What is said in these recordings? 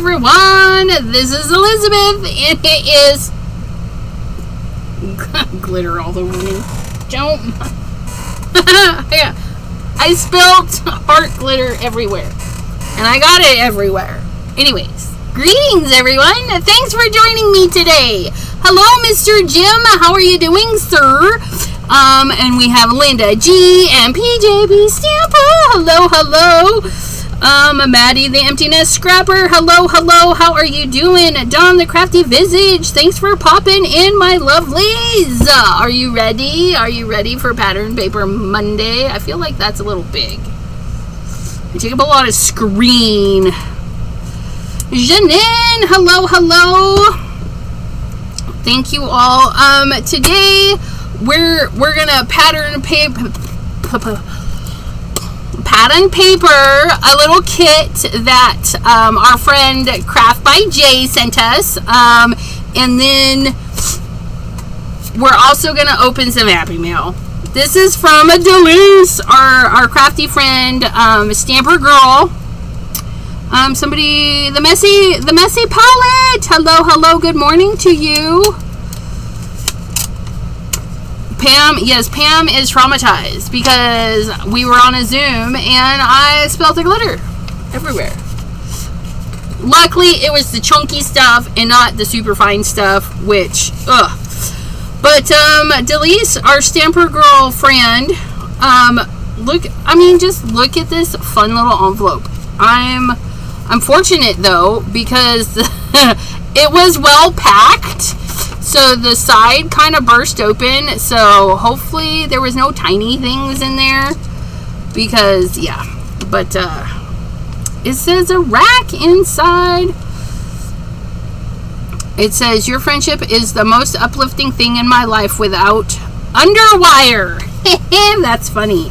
everyone. This is Elizabeth, and it is glitter all over me. Don't. Yeah. I spilled heart glitter everywhere, and I got it everywhere. Anyways, greetings, everyone. Thanks for joining me today. Hello, Mr. Jim. How are you doing, sir? And we have Linda G and PJB Stamper. Hello, hello. Maddie the Emptiness Scrapper. Hello, hello. How are you doing? Dawn the Crafty Visage. Thanks for popping in, my lovelies. Are you ready? Are you ready for Pattern Paper Monday? I feel like that's a little big. I take up a lot of screen. Janine. Hello, hello. Thank you all. Today we're gonna pattern paper a little kit that our friend Craft by Jay sent us, and then we're also gonna open some Happy Mail. This is from Delise, our crafty friend, Stamper Girl. Somebody, the messy palette. Hello, hello. Good morning to you. Pam, yes, Pam is traumatized because we were on a Zoom and I spilled the glitter everywhere. Luckily, it was the chunky stuff and not the super fine stuff, which, ugh. But, Delise, our Stamper Girl friend, just look at this fun little envelope. I'm fortunate, though, because it was well packed. So the side kind of burst open, so hopefully there was no tiny things in there, because, yeah, but, it says a rack inside. It says, your friendship is the most uplifting thing in my life without underwire. That's funny.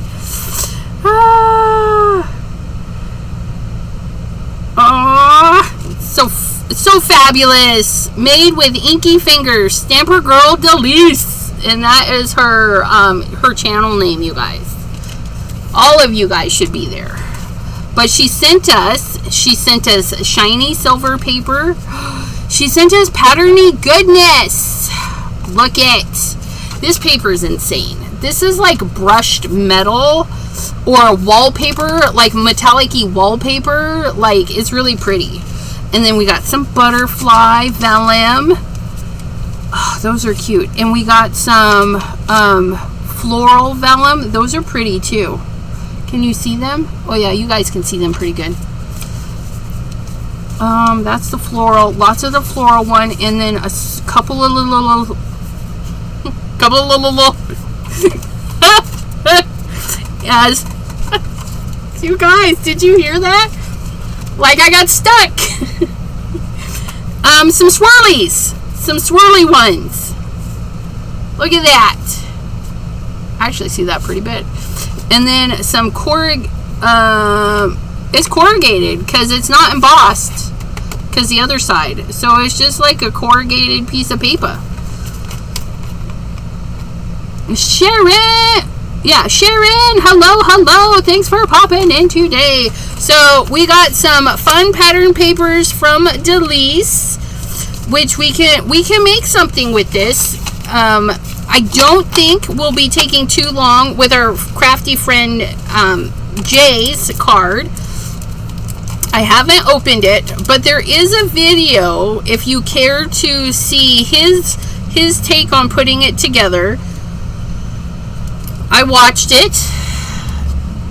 So fabulous. Made with inky fingers. Stamper Girl Delise. And that is her channel name, you guys. All of you guys should be there. But she sent us shiny silver paper. She sent us patterny goodness. Look at this paper is insane. This is like brushed metal or wallpaper, like metallic-y wallpaper. Like, it's really pretty. And then we got some butterfly vellum. Oh, those are cute. And we got some floral vellum. Those are pretty too. Can you see them? Oh yeah, you guys can see them pretty good. That's the floral. Lots of the floral one. And then a couple of little yes. You guys, did you hear that? Like I got stuck. Some swirlies. Some swirly ones. Look at that. I actually see that pretty big. And then some it's corrugated because it's not embossed because the other side. So it's just like a corrugated piece of paper. Sharon! Yeah, Sharon, hello, hello. Thanks for popping in today. So we got some fun pattern papers from Delise, which we can make something with this. I don't think we'll be taking too long with our crafty friend Jay's card. I haven't opened it, but there is a video if you care to see his take on putting it together. I watched it.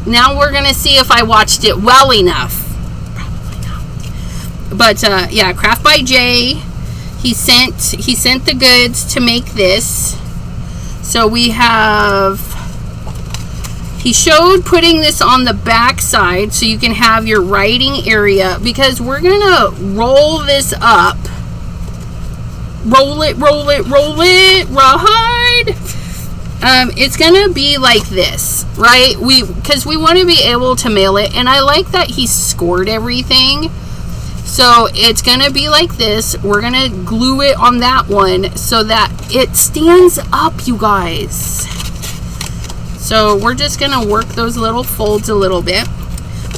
Now we're gonna see if I watched it well enough. Probably not. But yeah, Craft by Jay. He sent the goods to make this. So we have. He showed putting this on the back side so you can have your writing area, because we're gonna roll this up. Roll it, right. It's gonna be like this, right? Because we want to be able to mail it, and I like that he scored everything. So it's gonna be like this. We're gonna glue it on that one so that it stands up, you guys. So we're just gonna work those little folds a little bit.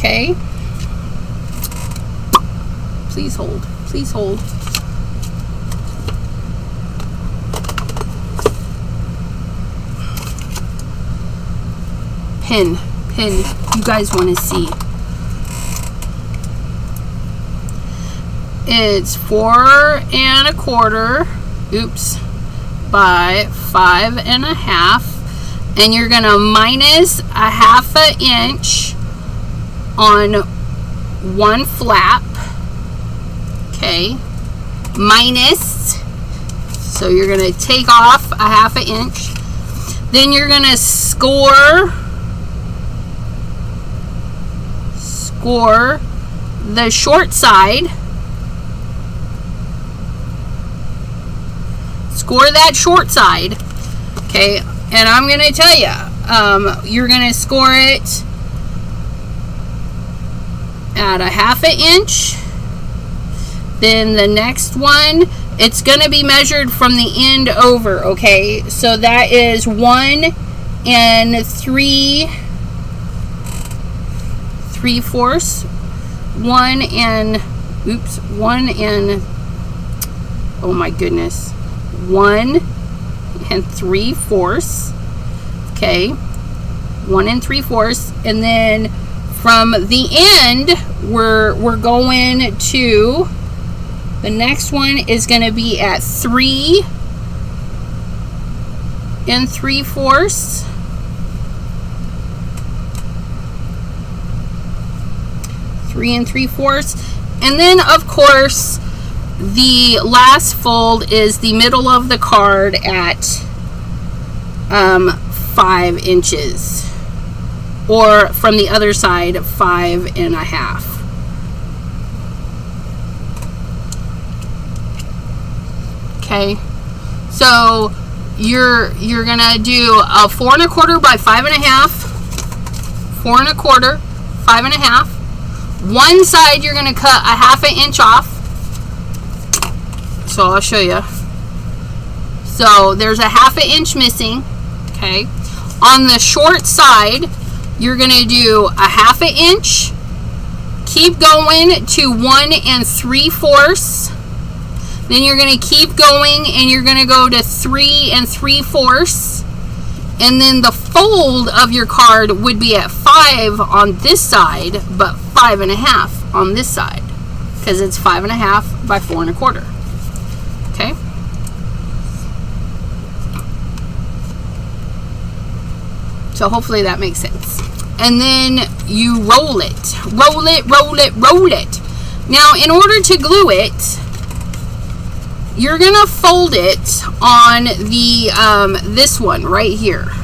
Okay. Please hold. Please hold. Pin. You guys want to see. It's 4 1/4. Oops. By 5 1/2. And you're going to minus 1/2 inch on one flap. Okay. Minus. So you're going to take off 1/2 inch. Then you're going to score the short side. Score that short side. Okay. And I'm going to tell you, you're going to score it at 1/2 inch. Then the next one, it's going to be measured from the end over, okay? So that is 1 3/4. 1 oh my goodness. 1 3/4. Okay. 1 3/4. And then from the end, we're going to, the next one is going to be at 3 3/4. 3 3/4. And then of course the last fold is the middle of the card at 5 inches, or from the other side 5 1/2. Okay, so you're gonna do a 4 1/4 by 5 1/2. 4 1/4, 5 1/2. One side you're gonna cut 1/2 inch off. So I'll show you. So there's 1/2 inch missing. Okay. On the short side, you're gonna do 1/2 inch. Keep going to 1 3/4. Then you're gonna keep going, and you're gonna go to 3 3/4. And then the fold of your card would be at 5 on this side, but 5 1/2 on this side, because it's 5 1/2 by 4 1/4. Okay. So hopefully that makes sense. And then you roll it. Roll it, roll it, roll it. Now, in order to glue it, you're going to fold it on the this one right here.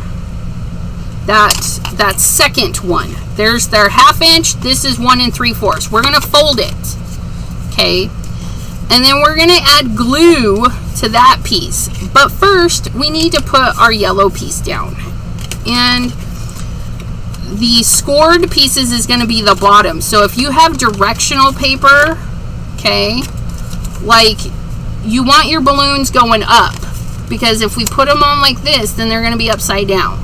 That second one. There's their 1/2 inch. This is 1 3/4. We're going to fold it. Okay. And then we're going to add glue to that piece. But first, we need to put our yellow piece down. And the scored pieces is going to be the bottom. So if you have directional paper, okay, like, you want your balloons going up, because if we put them on like this, then they're going to be upside down.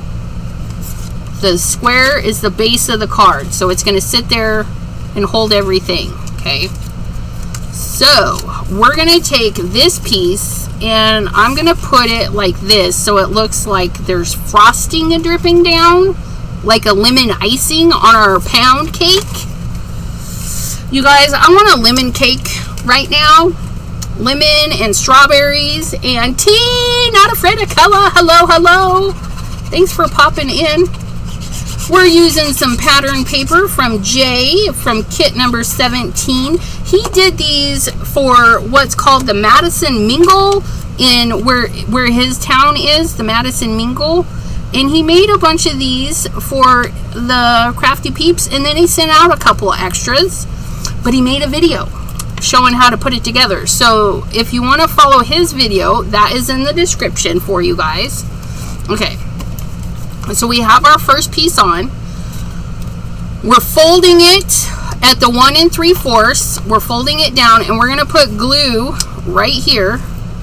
The square is the base of the card, so it's going to sit there and hold everything. Okay, so we're going to take this piece and I'm going to put it like this, so it looks like there's frosting dripping down, like a lemon icing on our pound cake. You guys, I want a lemon cake right now. Lemon and strawberries and tea, not afraid of color. Hello, hello. Thanks for popping in. We're using some pattern paper from Jay from kit number 17. He did these for what's called the Madison Mingle, in where his town is, the Madison Mingle. And he made a bunch of these for the Crafty Peeps, and then he sent out a couple extras. But he made a video showing how to put it together. So if you want to follow his video, that is in the description for you guys. Okay, so we have our first piece on. We're folding it at the 1 3/4. We're folding it down, and we're going to put glue right here.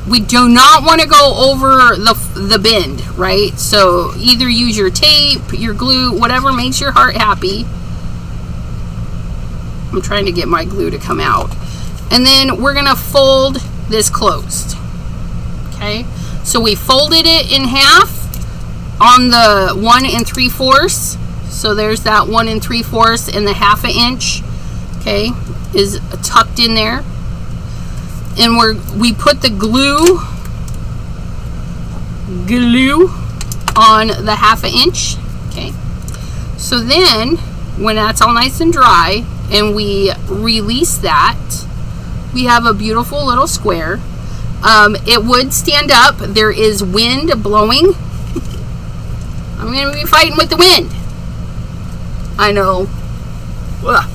We do not want to go over the bend, right? So either use your tape, your glue, whatever makes your heart happy. I'm trying to get my glue to come out. And then we're gonna fold this closed. Okay, so we folded it in half on the 1 3/4. So there's that 1 3/4, and the 1/2 inch, okay, is tucked in there. And we put the glue on the 1/2 inch. Okay, so then when that's all nice and dry and we release that, we have a beautiful little square. It would stand up. There is wind blowing. I'm gonna be fighting with the wind. I know. Ugh.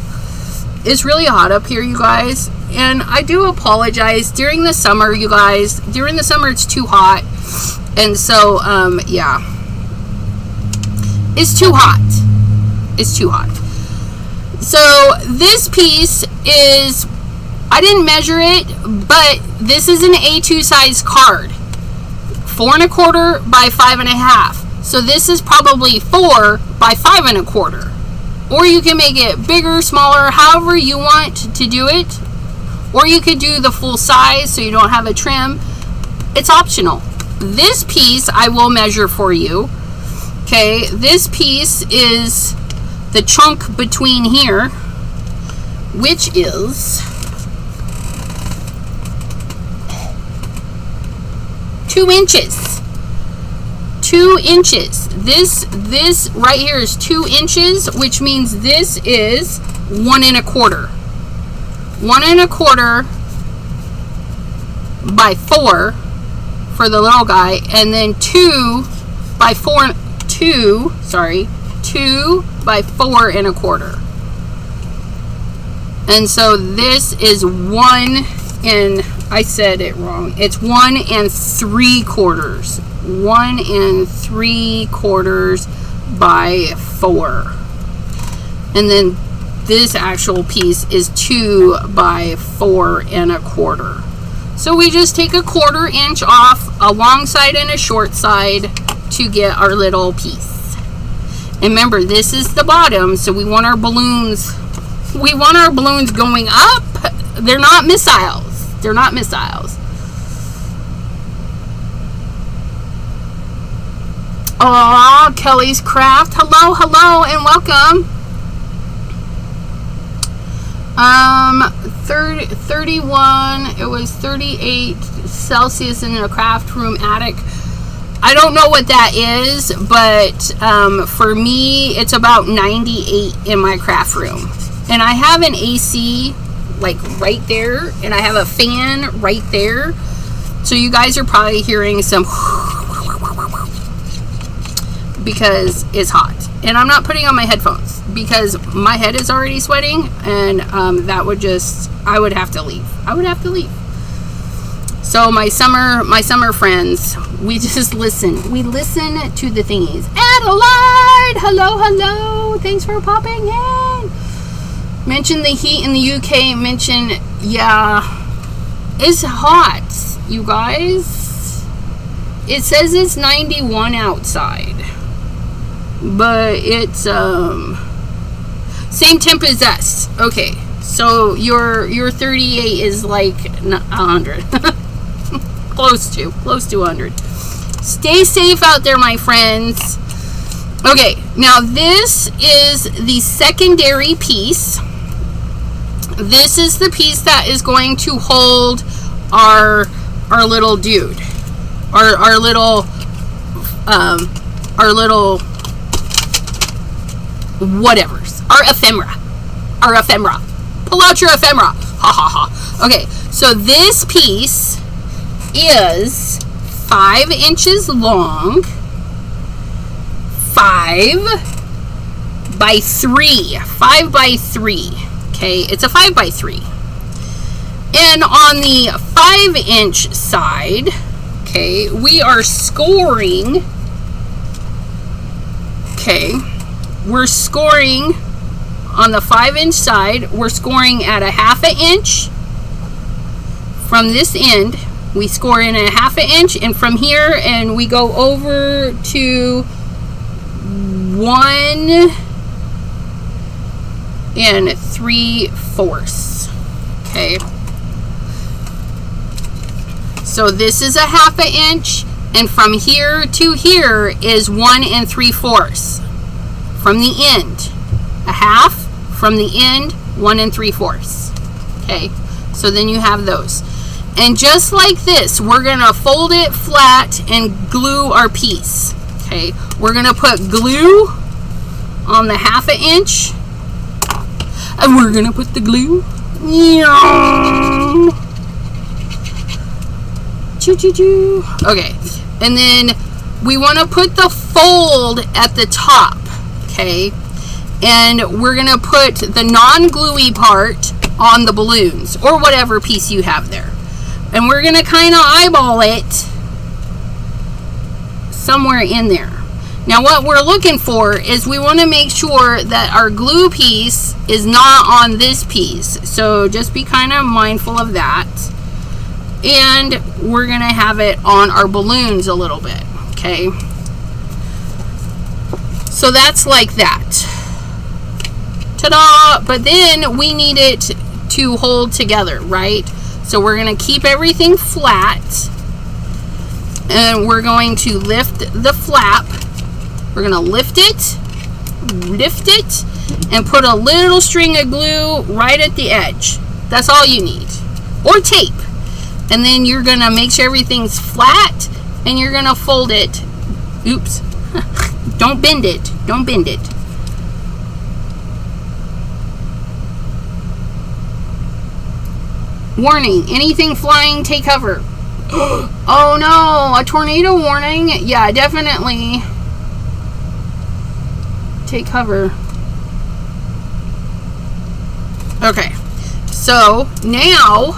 It's really hot up here, you guys, and I do apologize. During the summer, you guys, during the summer it's too hot, and so yeah, it's too hot. It's too hot. So this piece is, I didn't measure it, but this is an A2 size card, 4 1/4 by 5 1/2. So this is probably 4 by 5 1/4. Or you can make it bigger, smaller, however you want to do it. Or you could do the full size so you don't have a trim. It's optional. This piece I will measure for you. Okay, this piece is the chunk between here, which is 2 inches. 2 inches. This right here is 2 inches, which means this is 1 1/4. 1 1/4 by 4 for the little guy, and then 2 by 4 2 by 4 1/4. And so this is 1, and I said it wrong. It's 1 3/4. 1 3/4 by 4. And then this actual piece is 2 by 4 1/4. So we just take a 1/4 inch off a long side and a short side to get our little piece. And remember, this is the bottom, so we want our balloons going up. They're not missiles. They're not missiles. Oh, Kelly's Craft. Hello, hello, and welcome. 31, it was 38 Celsius in the craft room attic. I don't know what that is, but for me, it's about 98 in my craft room. And I have an AC like right there, and I have a fan right there. So you guys are probably hearing some because it's hot. And I'm not putting on my headphones because my head is already sweating, and that would just, I would have to leave. I would have to leave. So my summer friends, we just listen. We listen to the thingies. Adelaide, hello, hello. Thanks for popping in. Mention the heat in the UK. Mention, yeah, it's hot, you guys. It says it's 91 outside, but it's same temp as us. Okay, so your 38 is like 100. close to 100. Stay safe out there, my friends. Okay, now this is the secondary piece. This is the piece that is going to hold our little dude, our little whatevers, our ephemera. Pull out your ephemera. Ha ha ha. Okay, so this piece is 5 inches long, 5 by 3. Okay, it's a 5 by 3. And on the 5-inch side, okay, we are scoring. Okay, we're scoring on the 5-inch side. We're scoring at a 1/2 inch from this end. We score in a 1/2 inch, and from here, and we go over to 1 3/4. Okay. So this is 1/2 inch, and from here to here is 1 3/4. From the end, 1/2. From the end, 1 3/4. Okay. So then you have those. And just like this, we're going to fold it flat and glue our piece. Okay. We're going to put glue on the 1/2 inch. And we're going to put the glue. Okay. And then we want to put the fold at the top. Okay. And we're going to put the non-gluey part on the balloons or whatever piece you have there. And we're going to kind of eyeball it somewhere in there. Now what we're looking for is we want to make sure that our glue piece is not on this piece. So just be kind of mindful of that. And we're going to have it on our balloons a little bit. Okay. So that's like that. Ta-da! But then we need it to hold together, right? So we're going to keep everything flat. And we're going to lift the flap. We're going to lift it, and put a little string of glue right at the edge. That's all you need. Or tape. And then you're going to make sure everything's flat, and you're going to fold it. Oops. Don't bend it. Don't bend it. Warning, anything flying, take cover. Oh no, a tornado warning. Yeah, definitely take cover. Okay, so now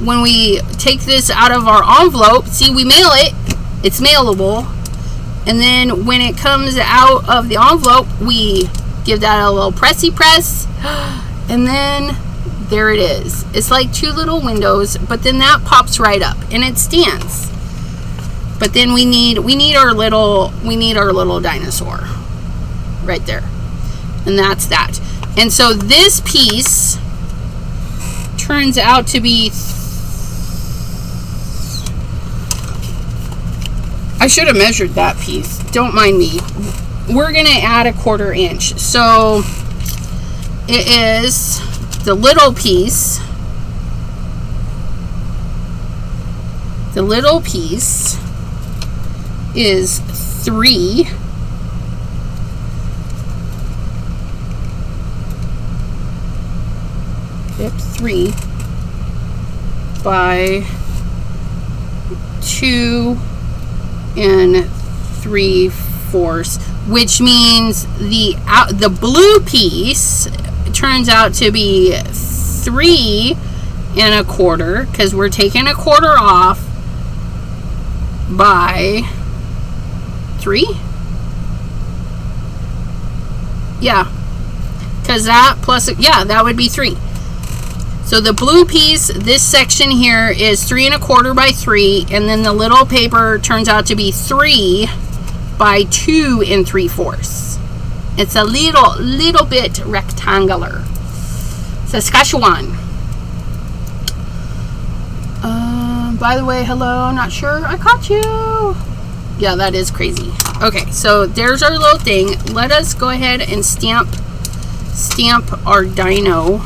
when we take this out of our envelope, see, we mail it, it's mailable, and then when it comes out of the envelope, we give that a little pressy press, and then there it is. It's like 2 little windows, but then that pops right up and it stands. But then we need our little dinosaur right there. And that's that. And so this piece turns out to be, I should have measured that piece. Don't mind me. We're going to add 1/4 inch. So it is the little piece. The little piece is 3. Yep, 3 by 2 3/4, which means the blue piece turns out to be 3 1/4, because we're taking 1/4 off by 3. Yeah, because that plus, yeah, that would be 3. So the blue piece, this section here, is 3 1/4 by 3, and then the little paper turns out to be 3 by 2 3/4. It's a little bit rectangular. Saskatchewan. By the way, hello, not sure I caught you. Yeah, that is crazy. Okay, so there's our little thing. Let us go ahead and stamp our dino.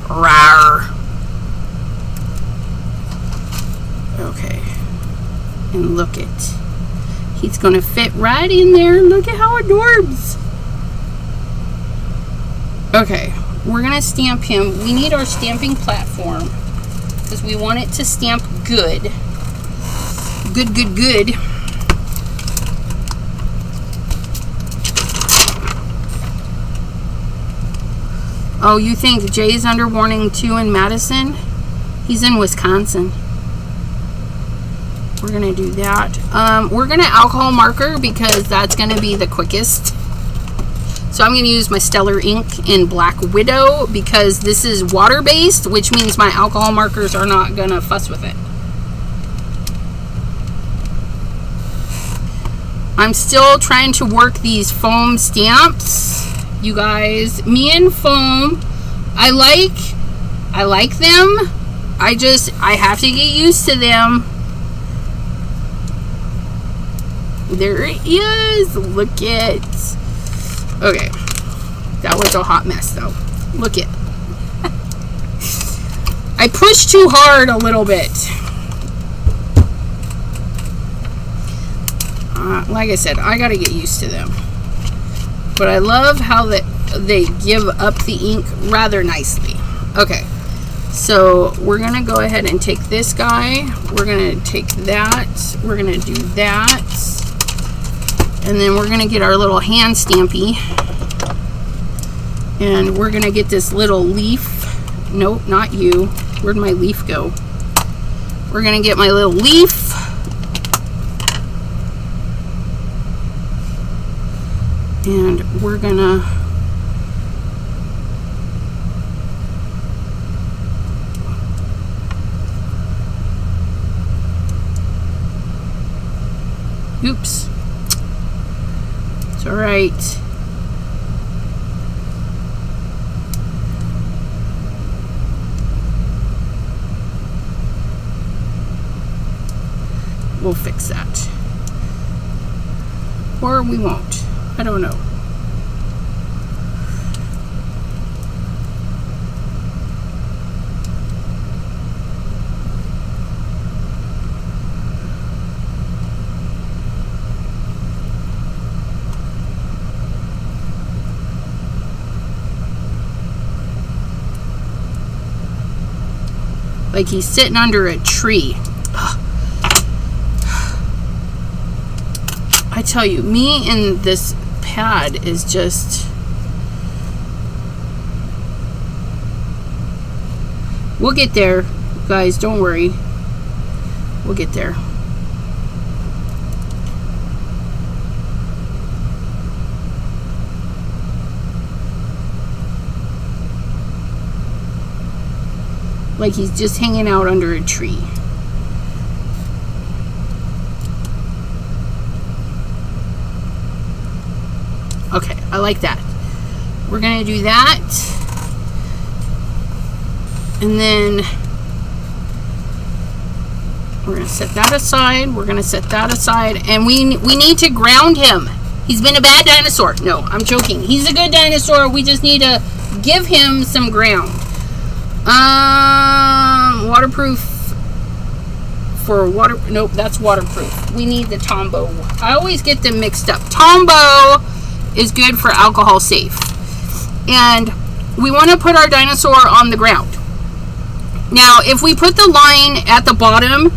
Rawr. Okay. And look it. He's going to fit right in there. Look at how adorbs. Okay. We're going to stamp him. We need our stamping platform because we want it to stamp good. Good. Oh, you think Jay's under warning 2 in Madison? He's in Wisconsin. We're going to do that. We're going to alcohol marker because that's going to be the quickest. So I'm going to use my Stellar ink in Black Widow because this is water-based, which means my alcohol markers are not going to fuss with it. I'm still trying to work these foam stamps, you guys. Me and foam, I like them. I have to get used to them. There it is. Look it. Okay. That was a hot mess though. Look it. I pushed too hard a little bit. Like I said, I gotta get used to them. But I love how they give up the ink rather nicely. Okay. So we're going to go ahead and take this guy. We're going to take that. We're going to do that. And then we're going to get our little hand stampy. And we're going to get this little leaf. Nope, not you. Where'd my leaf go? We're going to get my little leaf. And we're going to... Oops. It's all right. We'll fix that. Or we won't. I don't know. Like he's sitting under a tree. Ugh. I tell you, me and this pad is just... We'll get there, guys. Don't worry. We'll get there. Like he's just hanging out under a tree. Okay, I like that. We're gonna do that. And then we're gonna set that aside. We're gonna set that aside. And we need to ground him. He's been a bad dinosaur. No, I'm joking. He's a good dinosaur. We just need to give him some ground. Waterproof for water. Nope, that's waterproof. We need the Tombow. I always get them mixed up. Tombow is good for alcohol safe. And we want to put our dinosaur on the ground. Now, if we put the line at the bottom,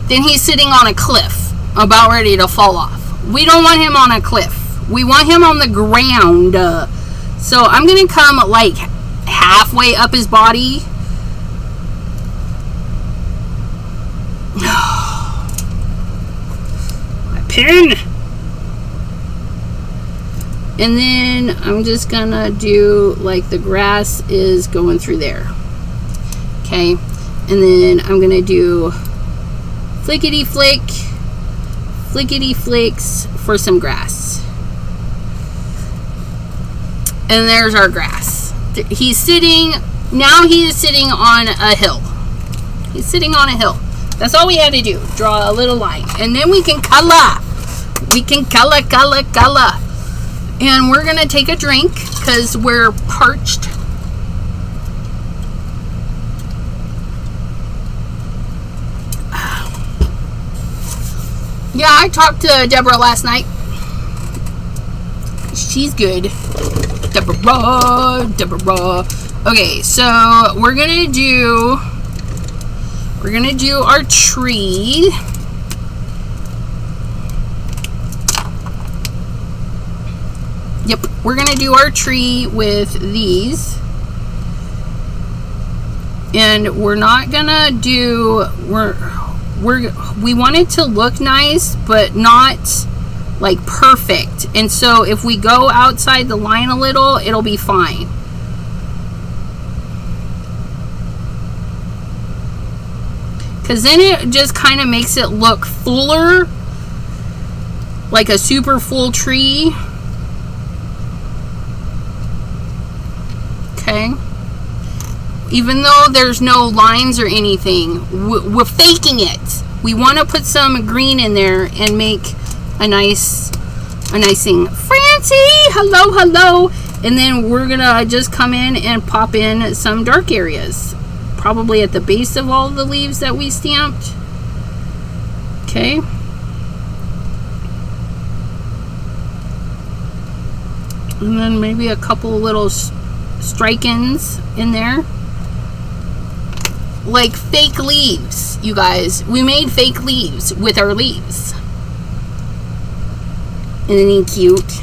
then he's sitting on a cliff, about ready to fall off. We don't want him on a cliff. We want him on the ground. So I'm going to come like halfway up his body. My pen. And then I'm just gonna do like the grass is going through there. Okay. And then I'm gonna do flickety flicks for some grass. And there's our grass. He's sitting, now he is sitting on a hill. He's sitting on a hill. That's all we had to do. Draw a little line. And then we can color. We can color. And we're going to take a drink because we're parched. Yeah, I talked to Deborah last night. She's good. Deborah. Okay, so we're gonna do our tree. Yep, we're gonna do our tree with these. And we're not gonna do, we want it to look nice, but not like perfect. And so if we go outside the line a little, it'll be fine. Because then it just kind of makes it look fuller, like a super full tree. okay? Even though there's no lines or anything, we're faking it. We want to put some green in there and make a nice thing. Francie, hello, hello. And then we're gonna just come in and pop in some dark areas, probably at the base of all the leaves that we stamped. Okay. And then maybe a couple little strike-ins in there. Like fake leaves, you guys. We made fake leaves with our leaves. Isn't he cute?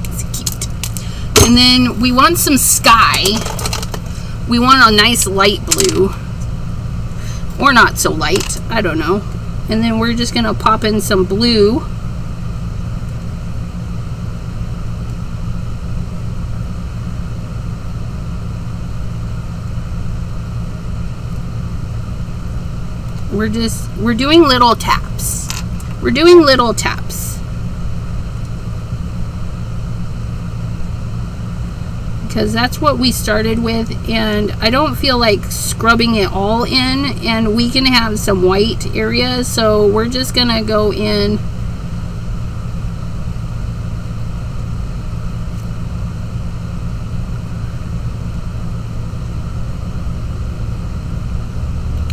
It's cute. And then we want some sky. We want a nice light blue. Or not so light. I don't know. And then we're just going to pop in some blue. We're doing little taps. We're doing little taps. Because that's what we started with, and I don't feel like scrubbing it all in, and we can have some white areas, so we're just gonna go in.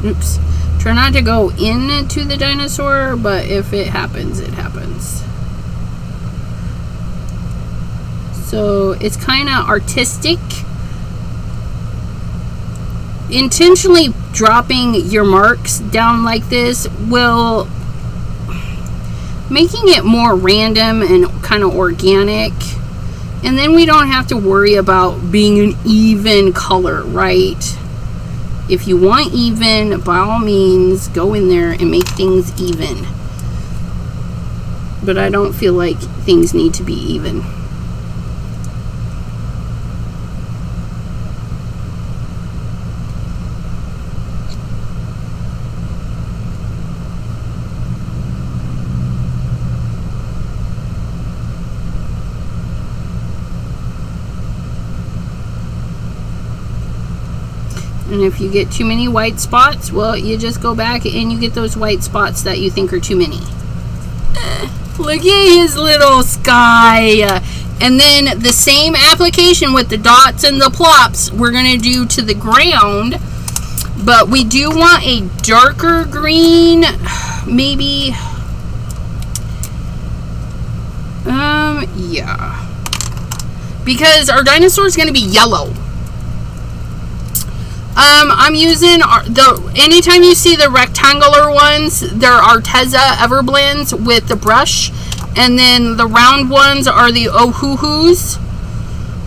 Oops. Try not to go into the dinosaur, but if it happens, it happens. So it's kind of artistic. Intentionally dropping your marks down like this will making it more random and kind of organic. And then we don't have to worry about being an even color, right? If you want even, by all means, go in there and make things even. But I don't feel like things need to be even. And if you get too many white spots, well, you just go back and you get those white spots that you think are too many. Look at his little sky. And then the same application with the dots and the plops we're going to do to the ground. But we do want a darker green, maybe. Yeah. Because our dinosaur is going to be yellow. I'm using anytime you see the rectangular ones, they're Arteza Everblends with the brush, and then the round ones are the Ohuhus.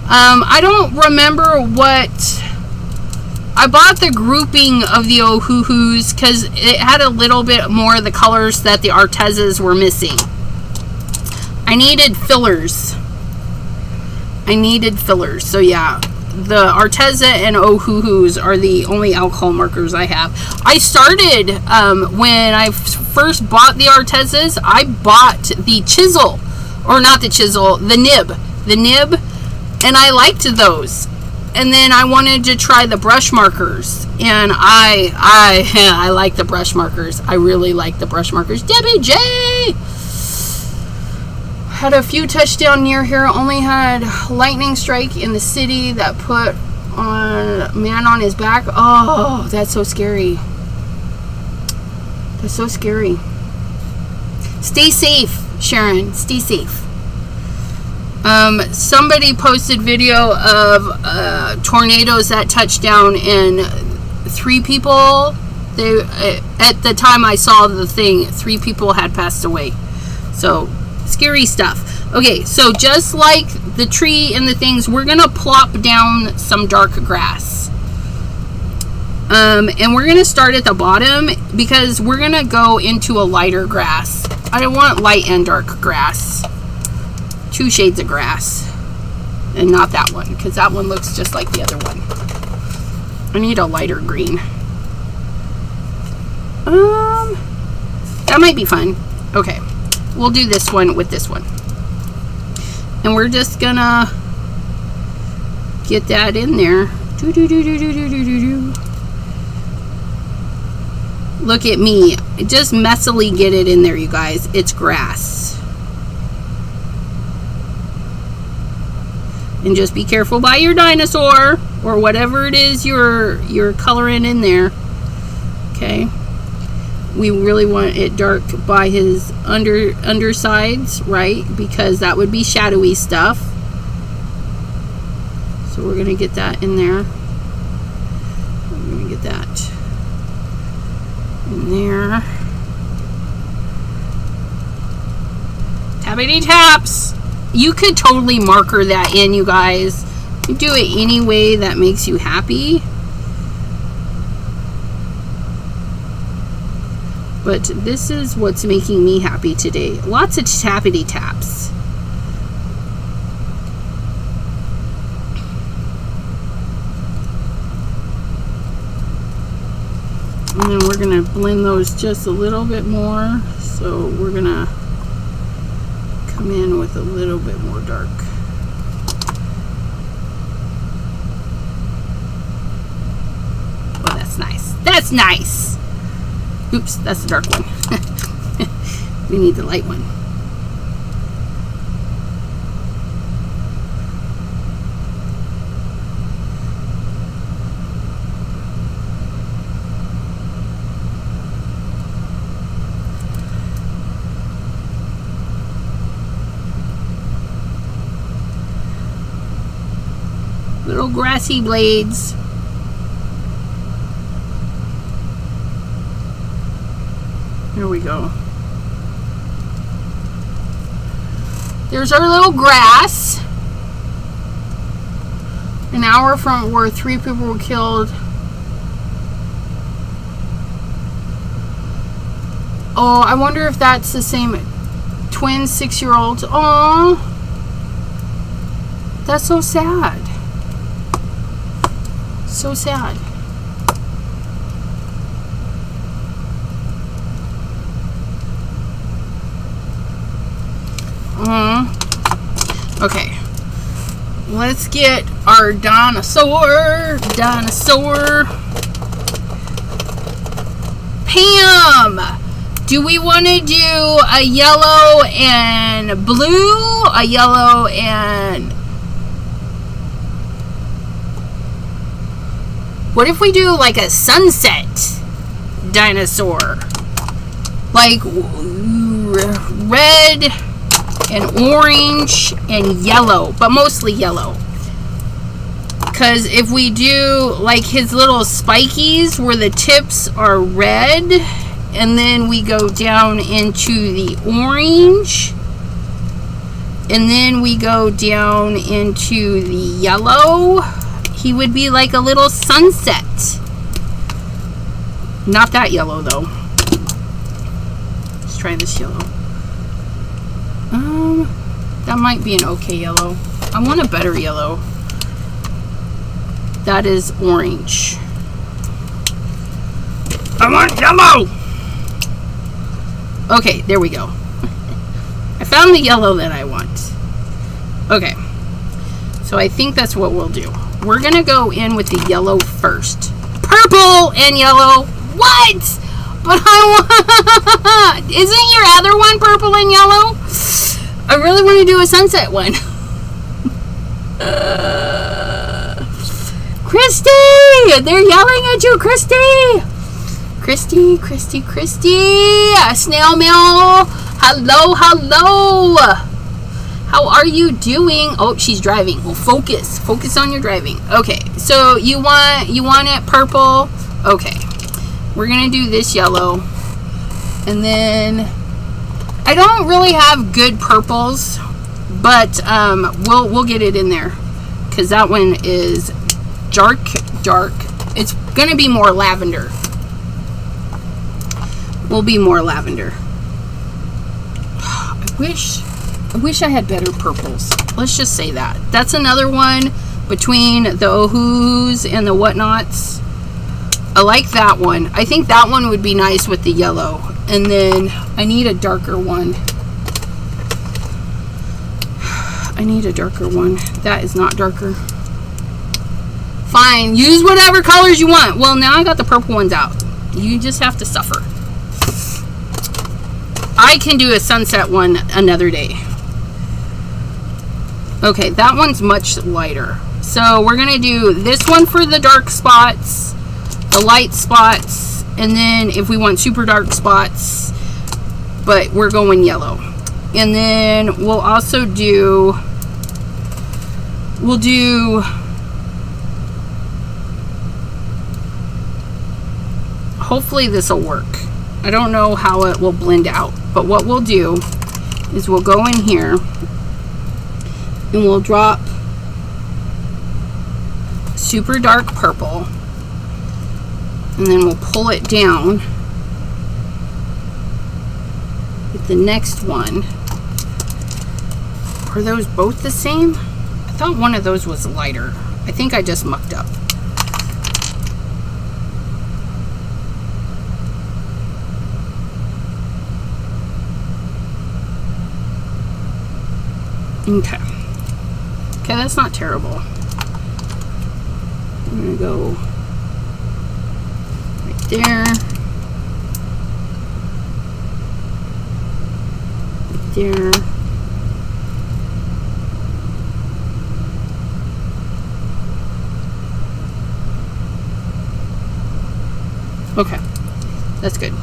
I don't remember what I bought the grouping of the Ohuhus because it had a little bit more of the colors that the Artezas were missing. I needed fillers. So yeah. The Arteza and Ohuhus are the only alcohol markers I have. I started, when I first bought the Artezas, I bought the chisel, or not the chisel, the nib, and I liked those. And then I wanted to try the brush markers, and I like the brush markers. I really like the brush markers. Debbie J! Had a few touchdown near here. Only had lightning strike in the city that put on man on his back. Oh, that's so scary. That's so scary. Stay safe, Sharon. Stay safe. Somebody posted video of tornadoes that touched down, and 3 people. At the time I saw the thing, 3 people had passed away. So. Scary stuff. Okay, so just like the tree and the things, we're going to plop down some dark grass. And we're going to start at the bottom because we're going to go into a lighter grass. I don't want light and dark grass. 2 shades of grass. And not that one, because that one looks just like the other one. I need a lighter green. That might be fun. Okay. We'll do this one with this one. And we're just gonna get that in there. Look at me. Just messily get it in there, you guys. It's grass. And just be careful by your dinosaur or whatever it is you're coloring in there. Okay. We really want it dark by his undersides, right? Because that would be shadowy stuff. So we're going to get that in there. We're going to get that in there. Tappity taps. You could totally marker that in, you guys. You do it any way that makes you happy. But this is what's making me happy today. Lots of tappity taps. And then we're going to blend those just a little bit more. So we're going to come in with a little bit more dark. Oh, that's nice. That's nice. Oops, that's the dark one. We need the light one. Little grassy blades. There we go. There's our little grass. An hour from where 3 people were killed. Oh, I wonder if that's the same twin 6-year-olds. Oh, that's so sad. So sad. Okay. Let's get our dinosaur. Pam, do we want to do a yellow and blue? A yellow and... What if we do like a sunset dinosaur? Like red and orange and yellow, but mostly yellow. Because if we do like his little spikies where the tips are red, and then we go down into the orange, and then we go down into the yellow, he would be like a little sunset. Not that yellow though. Let's try this yellow. That might be an okay yellow. I want a better yellow. That is orange. I want yellow! Okay, there we go. I found the yellow that I want. Okay. So I think that's what we'll do. We're going to go in with the yellow first. Purple and yellow. What? But I want... Isn't your other one purple and yellow? I really want to do a sunset one. Christy! They're yelling at you, Christy! Christy! Snail mail! Hello! How are you doing? Oh, she's driving. Well, focus on your driving. Okay, so you want it purple? Okay, we're gonna do this yellow, and then I don't really have good purples, but we'll get it in there because that one is dark. It's gonna be more lavender. Will be more lavender. I wish I had better purples. Let's just say that. That's another one between the OHs and the whatnots. I like that one. I think that one would be nice with the yellow. And then I need a darker one. I need a darker one. That is not darker. Fine, use whatever colors you want. Well, now I got the purple ones out. You just have to suffer. I can do a sunset one another day. Okay, that one's much lighter. So we're going to do this one for the dark spots, the light spots, and then if we want super dark spots, but we're going yellow. And then we'll also do, hopefully this will work. I don't know how it will blend out, but what we'll do is we'll go in here and we'll drop super dark purple, and then we'll pull it down with the next one. Are those both the same? I thought one of those was lighter. I think I just mucked up. Okay. Okay, that's not terrible. I'm gonna go right there. Right there. Okay, that's good.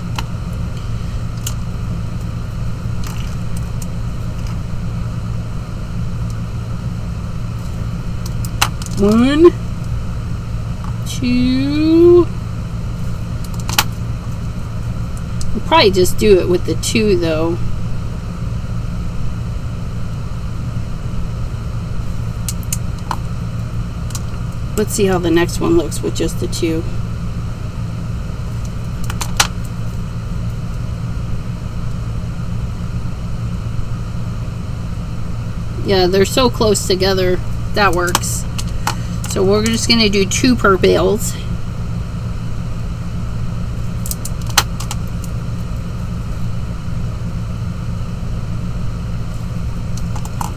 One, two. We'll probably just do it with the two though. Let's see how the next one looks with just the two. Yeah, they're so close together. That works. So we're just going to do two purples.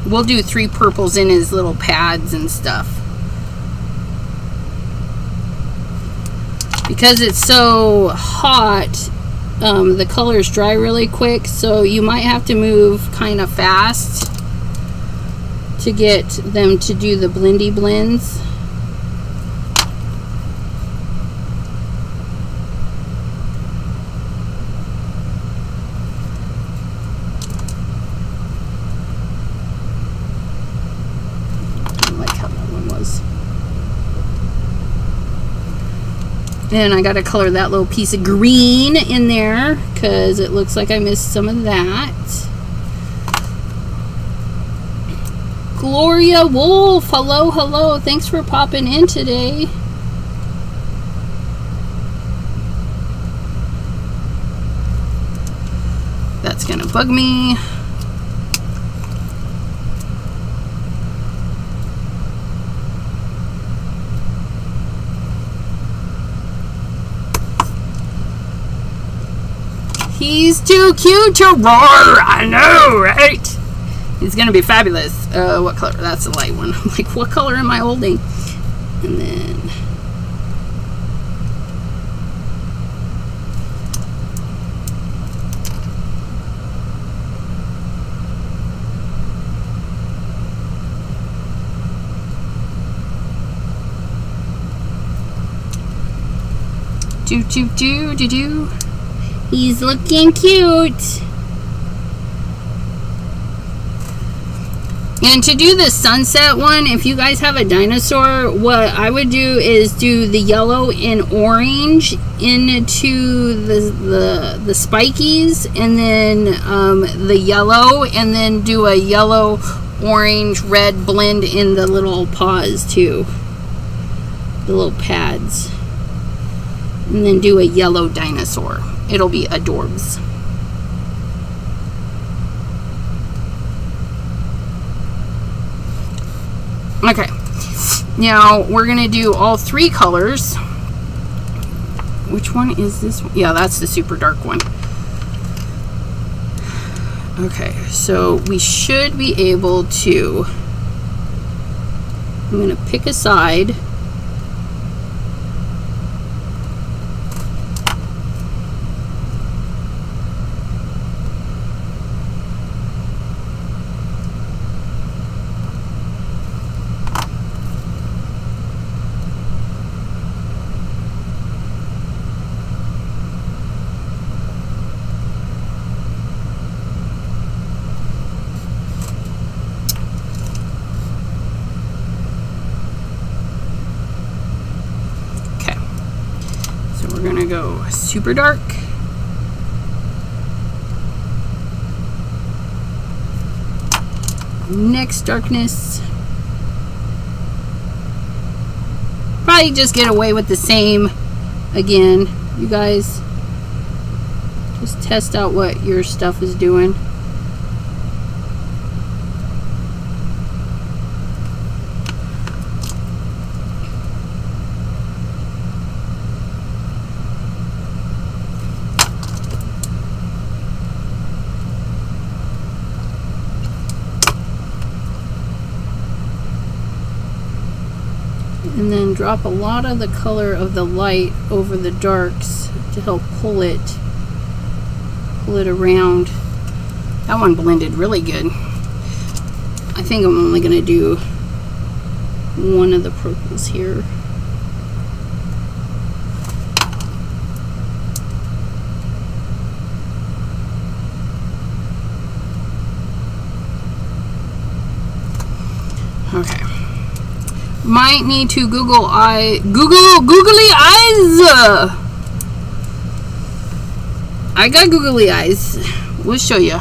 We'll do 3 purples in his little pads and stuff. Because it's so hot, the colors dry really quick, so you might have to move kind of fast to get them to do the blendy blends. And I gotta color that little piece of green in there because it looks like I missed some of that. Gloria Wolf, hello, hello. Thanks for popping in today. That's gonna bug me. He's too cute to roar. I know, right? He's gonna be fabulous. What color? That's the light one. I'm like, what color am I holding? And then do. He's looking cute. And to do the sunset one, if you guys have a dinosaur, what I would do is do the yellow and orange into the spikies, and then the yellow, and then do a yellow, orange, red blend in the little paws too. The little pads. And then do a yellow dinosaur. It'll be adorbs. Okay, now we're gonna do all 3 colors. Which one is this one? Yeah, that's the super dark one. Okay, so we should be able to, I'm gonna pick a side. super dark. Next darkness. Probably just get away with the same again. You guys just test out what your stuff is doing. And then drop a lot of the color of the light over the darks to help pull it around. That one blended really good. I think I'm only going to do one of the purples here. Okay. Might need to googly eyes. I got googly eyes. We'll show you.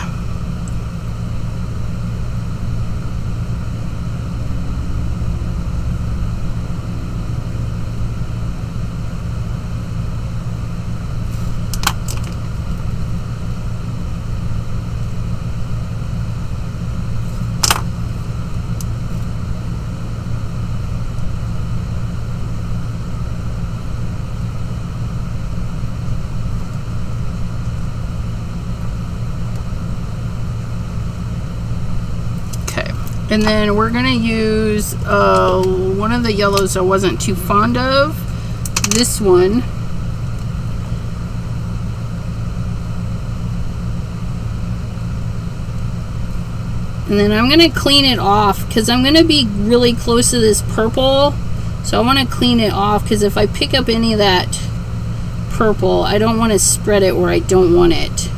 And then we're going to use one of the yellows I wasn't too fond of. This one. And then I'm going to clean it off because I'm going to be really close to this purple. So I want to clean it off because if I pick up any of that purple, I don't want to spread it where I don't want it.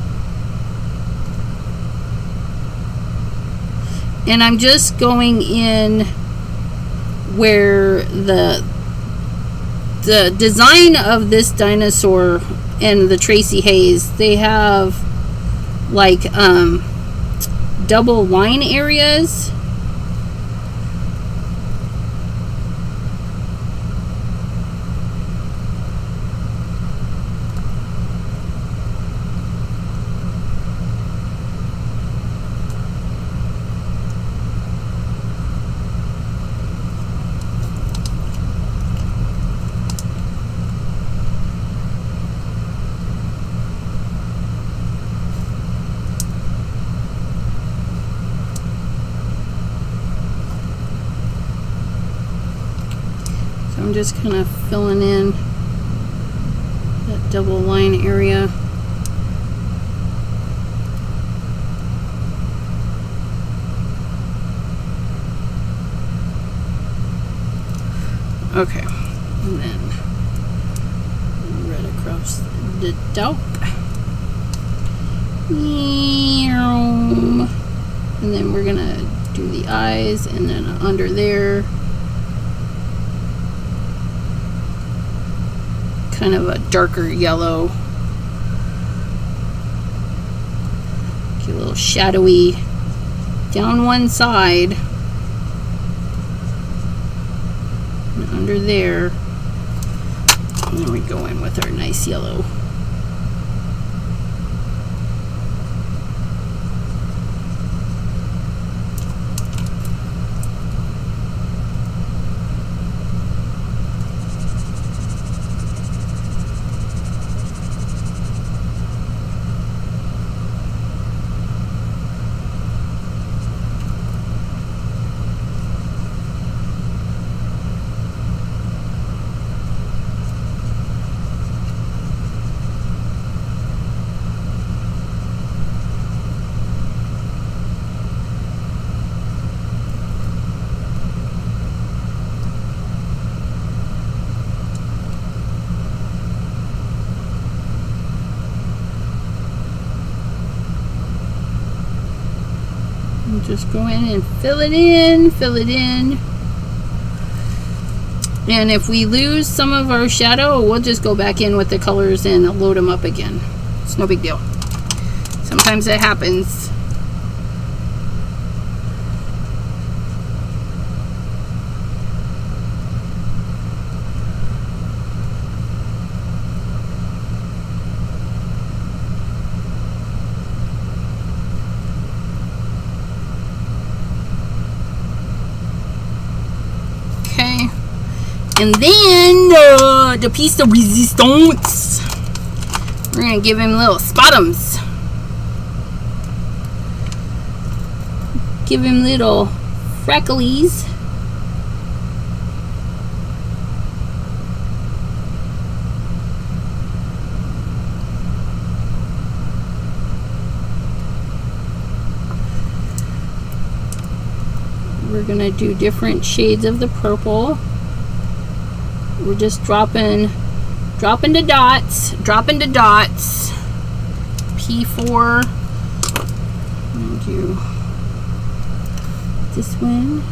And I'm just going in where the design of this dinosaur and the Tracy Hayes, they have like double line areas. I'm just kind of filling in that double line area. Okay, and then red across the top. And then we're gonna do the eyes, and then under there, kind of a darker yellow, get a little shadowy down one side and under there, and then we go in with our nice yellow. Just go in and fill it in, fill it in. And if we lose some of our shadow, we'll just go back in with the colors and load them up again. It's no big deal. Sometimes it happens. Okay. And then the piece de resistance. We're going to give him little spotums. Give him little frecklies. We're going to do different shades of the purple. We're just dropping the dots, P4. I'm going to do this one.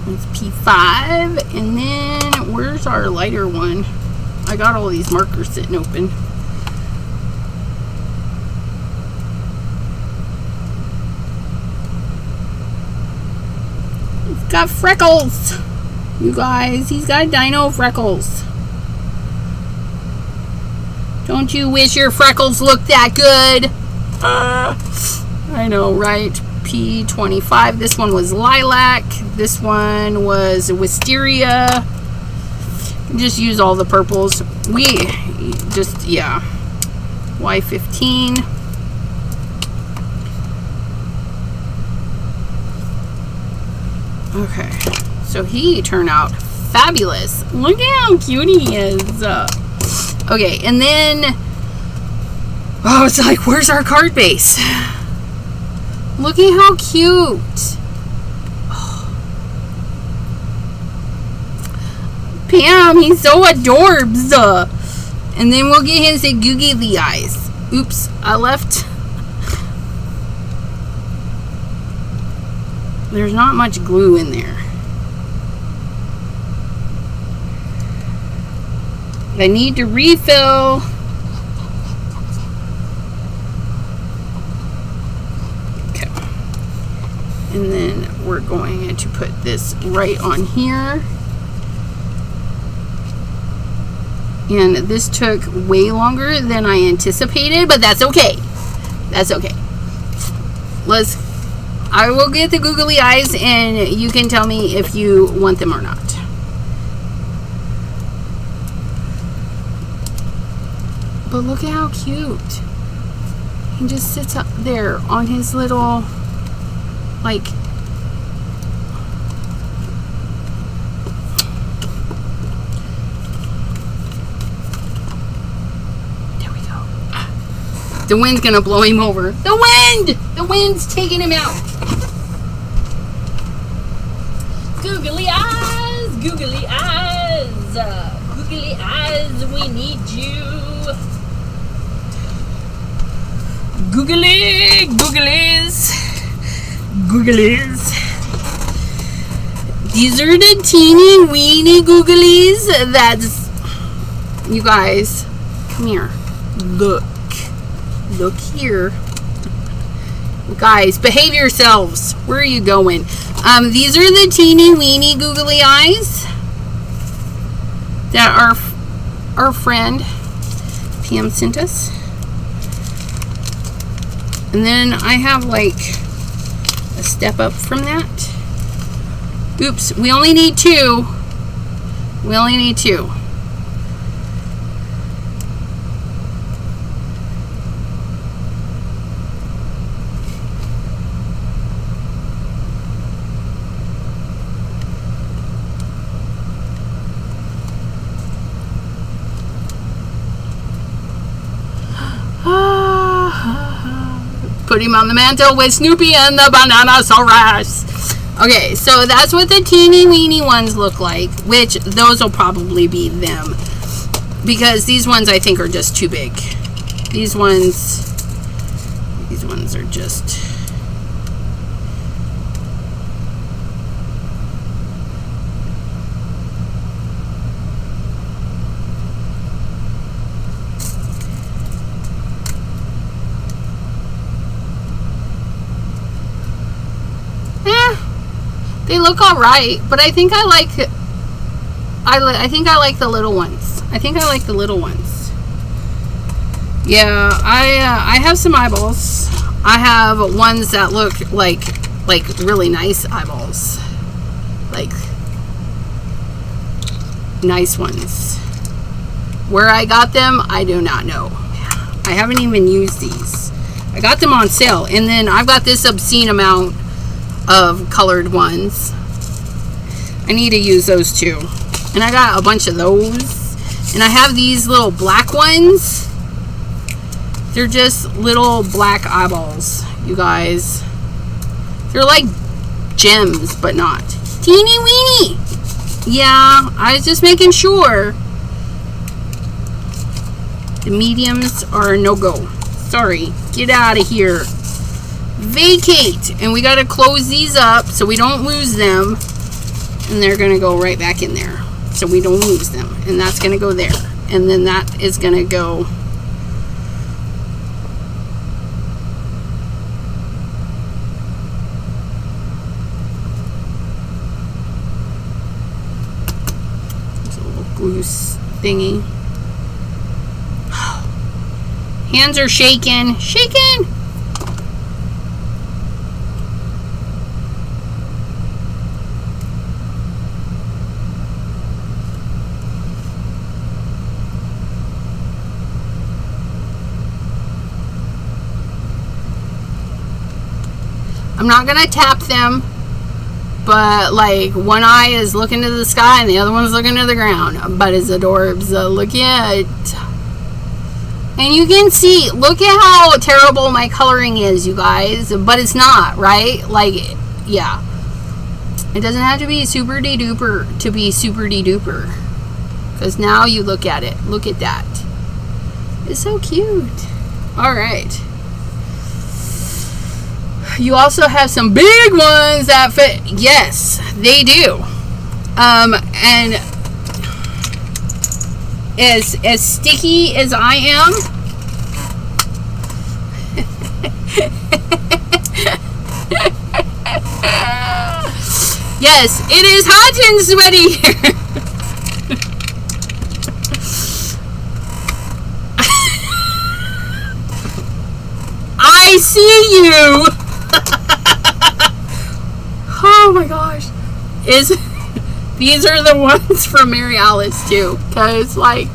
It's P5, and then where's our lighter one? I got all these markers sitting open. He's got freckles, you guys. He's got dino freckles. Don't you wish your freckles looked that good? I know, right? P25. This one was lilac. This one was wisteria. Just use all the purples. We just, yeah. Y15. Okay. So he turned out fabulous. Look at how cute he is. Okay, and then, oh, it's like, where's our card base? Look at how cute. Pam, he's so adorbs. And then we'll get him some googly eyes. Oops, I left. There's not much glue in there. I need to refill. Okay. And then we're going to put this right on here. And this took way longer than I anticipated, but that's okay. That's okay. I will get the googly eyes, and you can tell me if you want them or not. But look at how cute. He just sits up there on his little, like, the wind's gonna blow him over. The wind! The wind's taking him out. Googly eyes, googly eyes, googly eyes, we need you. Googly, googlies, googlies. These are the teeny weeny googlies. That's, you guys, come here. Look here. Guys, behave yourselves. Where are you going? These are the teeny weeny googly eyes that our friend Pam sent us. And then I have like a step up from that. Oops, we only need two. We only need two. put him on the mantle with Snoopy and the Bananasaurus. Okay, so that's what the teeny weeny ones look like, which those will probably be them. Because these ones I think are just too big. These ones are just... They look all right, but I think I like the little ones. I think I like the little ones. Yeah, I have some eyeballs. I have ones that look like really nice eyeballs, like nice ones. Where I got them, I do not know. I haven't even used these. I got them on sale, and then I've got this obscene amount of colored ones. I need to use those too. And I got a bunch of those. And I have these little black ones. They're just little black eyeballs, you guys. They're like gems, but not. Teeny weeny. Yeah, I was just making sure. The mediums are no-go. Sorry. Get out of here. Vacate. And we got to close these up so we don't lose them. And they're going to go right back in there so we don't lose them. And that's going to go there. And then that is going to go... There's a little glue thingy. Hands are shaking. Shaking! I'm not gonna tap them, but like one eye is looking to the sky and the other one's looking to the ground. But it's adorbs. Look at it. And you can see, look at how terrible my coloring is, you guys. But it's not, right? Like, yeah. It doesn't have to be super de duper to be super de duper. Because now you look at it. Look at that. It's so cute. Alright. You also have some big ones that fit. Yes, they do. And as sticky as I am, yes, it is hot and sweaty here. I see you. Oh my gosh. These are the ones from Mary Alice too. Because like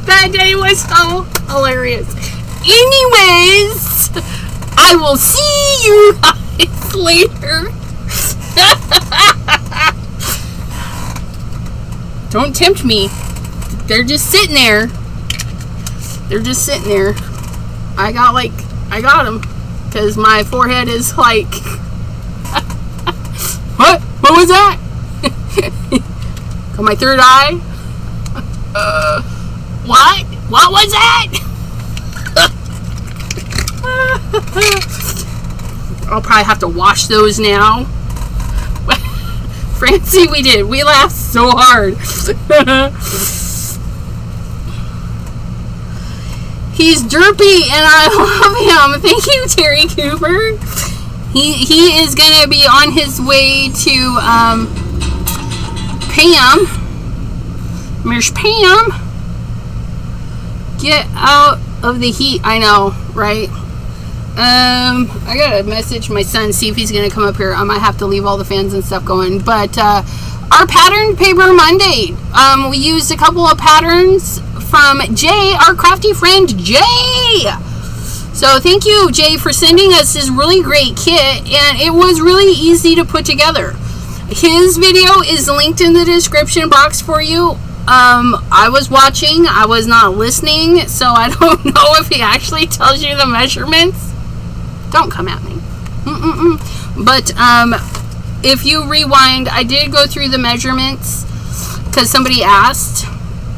that day was so hilarious. Anyways, I will see you guys later. Don't tempt me. They're just sitting there. They're just sitting there. I got them because my forehead is like what was that? Got my third eye. What was that? I'll probably have to wash those now. Francie, we laughed so hard. He's derpy and I love him. Thank you, Terry Cooper. He is going to be on his way to Pam. There's Pam. Get out of the heat. I know, right? I gotta message my son, see if he's gonna come up here. I might have to leave all the fans and stuff going. But our pattern paper Monday, we used a couple of patterns from Jay, our crafty friend Jay. So thank you, Jay, for sending us this really great kit, and it was really easy to put together. His video is linked in the description box for you. I was watching. I was not listening, so I don't know if he actually tells you the measurements. Don't come at me. But if you rewind, I did go through the measurements because somebody asked.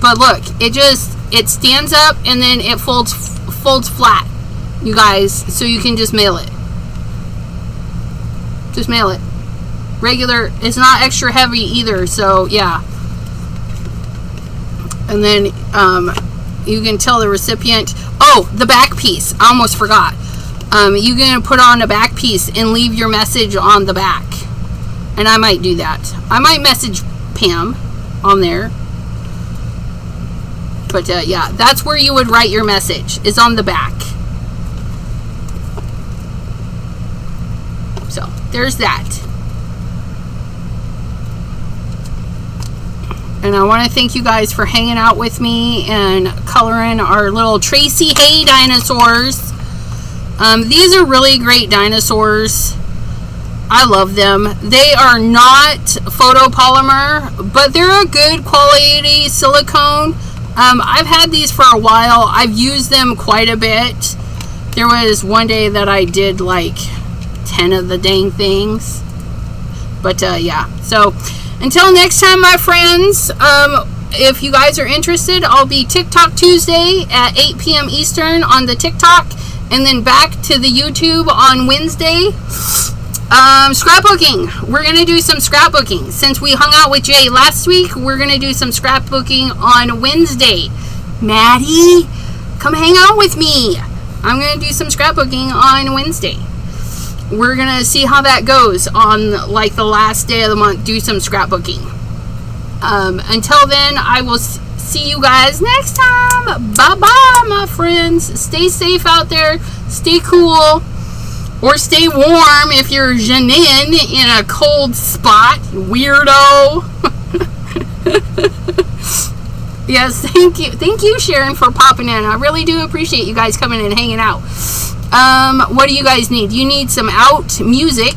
But look, it stands up and then it folds flat, you guys, so you can just mail it. Just mail it. Regular. It's not extra heavy either, so yeah. And then you can tell the recipient. Oh, the back piece. I almost forgot. You're going to put on a back piece and leave your message on the back. And I might do that. I might message Pam on there. But yeah, that's where you would write your message, is on the back. So there's that. And I want to thank you guys for hanging out with me and coloring our little Tracy Hay dinosaurs. These are really great dinosaurs. I love them. They are not photopolymer, but they're a good quality silicone. I've had these for a while. I've used them quite a bit. There was one day that I did like 10 of the dang things. But yeah, so until next time, my friends, if you guys are interested, I'll be TikTok Tuesday at 8 p.m. Eastern on the TikTok, and then back to the YouTube on Wednesday. Scrapbooking. We're going to do some scrapbooking. Since we hung out with Jay last week, we're going to do some scrapbooking on Wednesday. Maddie, come hang out with me. I'm going to do some scrapbooking on Wednesday. We're going to see how that goes on like the last day of the month. Do some scrapbooking. Until then, I will see you guys next time. Bye-bye, my friends. Stay safe out there. Stay cool. Or stay warm if you're Janine in a cold spot, weirdo. Yes, thank you. Thank you, Sharon, for popping in. I really do appreciate you guys coming and hanging out. What do you guys need? You need some out music.